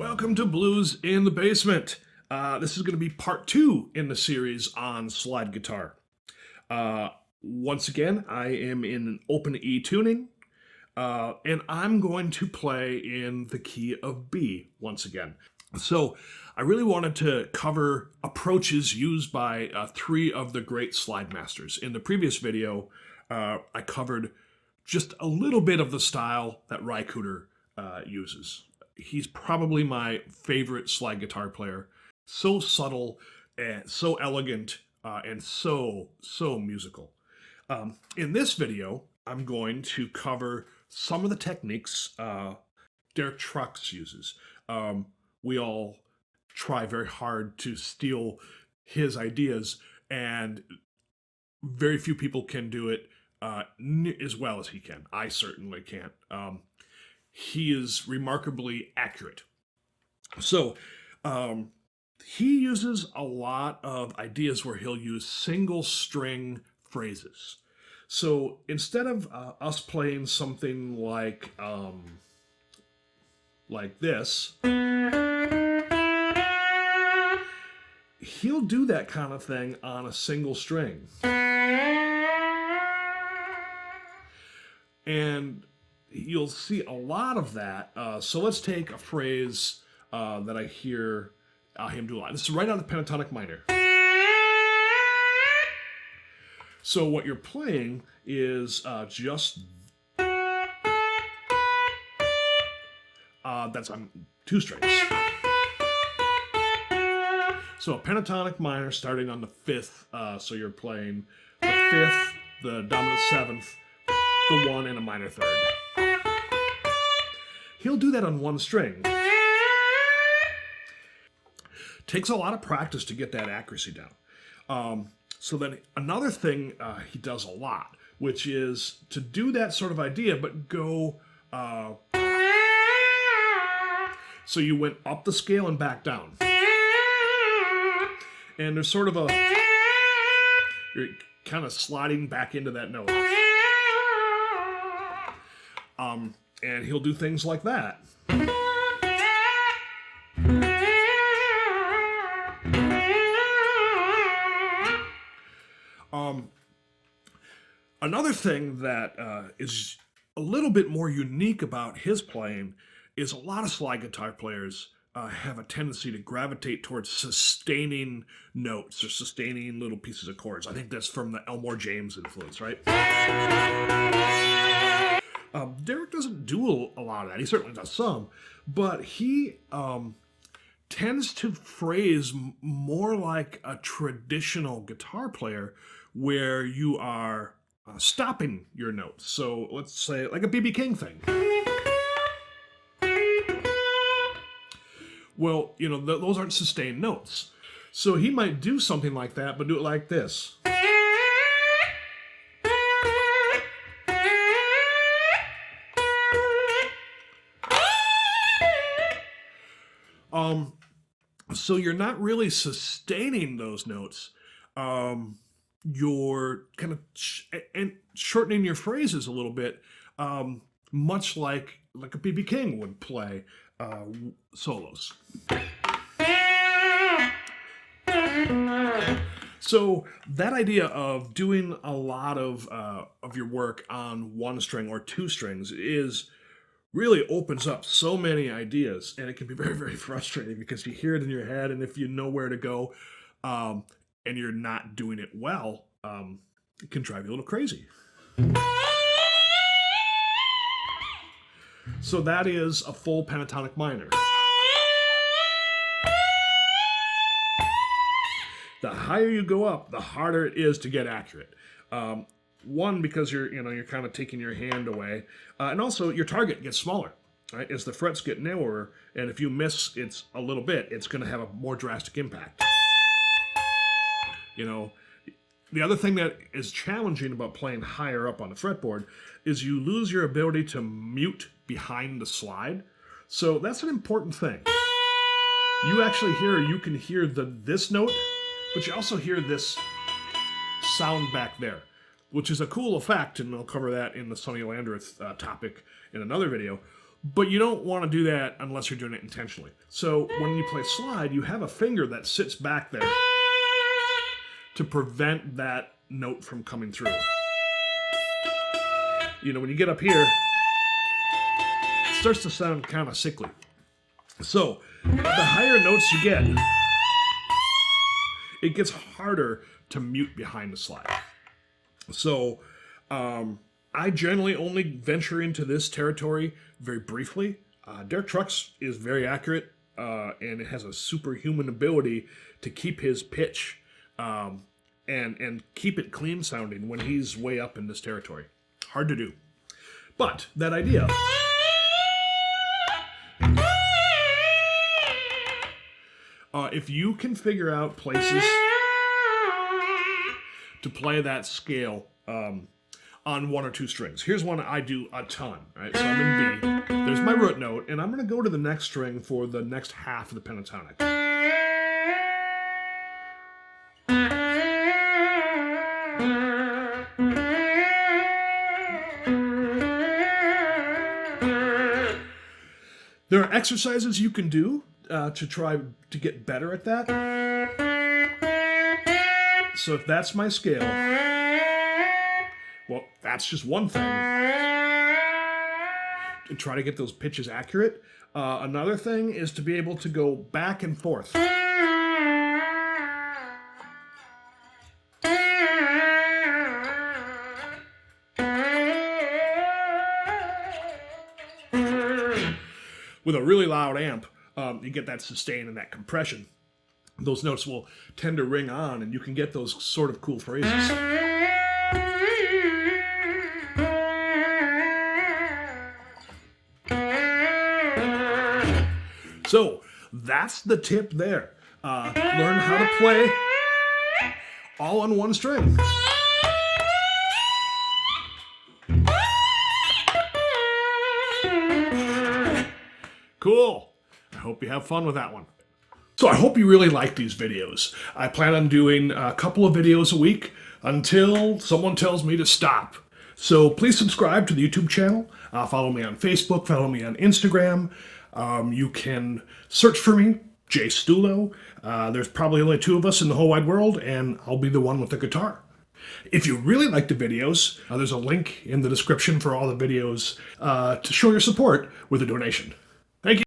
Welcome to Blues in the Basement. This is going to be part 2 in the series on slide guitar. Once again, I am in an open E tuning, and I'm going to play in the key of B once again. So I really wanted to cover approaches used by 3 of the great slide masters. In the previous video, I covered just a little bit of the style that Ry Cooder uses. He's probably my favorite slide guitar player. So subtle and so elegant and so musical. In this video, I'm going to cover some of the techniques Derek Trucks uses. We all try very hard to steal his ideas, and very few people can do it as well as he can. I certainly can't. He is remarkably accurate. So he uses a lot of ideas where he'll use single string phrases. So instead of us playing something like this, he'll do that kind of thing on a single string. And you'll see a lot of that. So let's take a phrase that I hear him do a lot. This is right out of the pentatonic minor. So what you're playing is just that's on 2 strings. So a pentatonic minor starting on the 5th. So you're playing the 5th, the dominant 7th, the 1, and a minor 3rd. He'll do that on 1 string. Takes a lot of practice to get that accuracy down. So then another thing he does a lot, which is to do that sort of idea, but go... so you went up the scale and back down. And there's sort of a... You're kind of sliding back into that note. And he'll do things like that. Another thing that is a little bit more unique about his playing is a lot of slide guitar players have a tendency to gravitate towards sustaining notes or sustaining little pieces of chords. I think that's from the Elmore James influence, right? Derek doesn't do a lot of that. He certainly does some, but he tends to phrase more like a traditional guitar player where you are stopping your notes. So let's say like a B.B. King thing. Well, you know, those aren't sustained notes. So he might do something like that, but do it like this. So you're not really sustaining those notes. You're kind of shortening your phrases a little bit, much like a B.B. King would play solos. So that idea of doing a lot of your work on 1 string or 2 strings really opens up so many ideas, and it can be very, very frustrating because you hear it in your head, and if you know where to go and you're not doing it well, it can drive you a little crazy. So that is a full pentatonic minor. The higher you go up, the harder it is to get accurate. One, because you're kind of taking your hand away, and also your target gets smaller, right? As the frets get narrower, and if you miss it's a little bit, it's going to have a more drastic impact. You know, the other thing that is challenging about playing higher up on the fretboard is you lose your ability to mute behind the slide. So that's an important thing. You can hear this note, but you also hear this sound back there, which is a cool effect, and I'll cover that in the Sonny Landreth topic in another video. But you don't want to do that unless you're doing it intentionally. So when you play slide, you have a finger that sits back there to prevent that note from coming through. You know, when you get up here, it starts to sound kind of sickly. So the higher notes you get, it gets harder to mute behind the slide. So I generally only venture into this territory very briefly. Derek Trucks is very accurate, and it has a superhuman ability to keep his pitch and keep it clean sounding when he's way up in this territory. Hard to do. But that idea, if you can figure out places to play that scale on one or two strings. Here's one I do a ton, right? So I'm in B, there's my root note, and I'm gonna go to the next string for the next half of the pentatonic. There are exercises you can do to try to get better at that. So if that's my scale, well, that's just one thing. To try to get those pitches accurate. Another thing is to be able to go back and forth. With a really loud amp, you get that sustain and that compression. Those notes will tend to ring on, and you can get those sort of cool phrases. So that's the tip there. Learn how to play all on one string. Cool. I hope you have fun with that one. So I hope you really like these videos. I plan on doing a couple of videos a week until someone tells me to stop. So please subscribe to the YouTube channel. Follow me on Facebook. Follow me on Instagram. You can search for me, Jay Stulo. There's probably only two of us in the whole wide world, and I'll be the one with the guitar. If you really like the videos, there's a link in the description for all the videos to show your support with a donation. Thank you.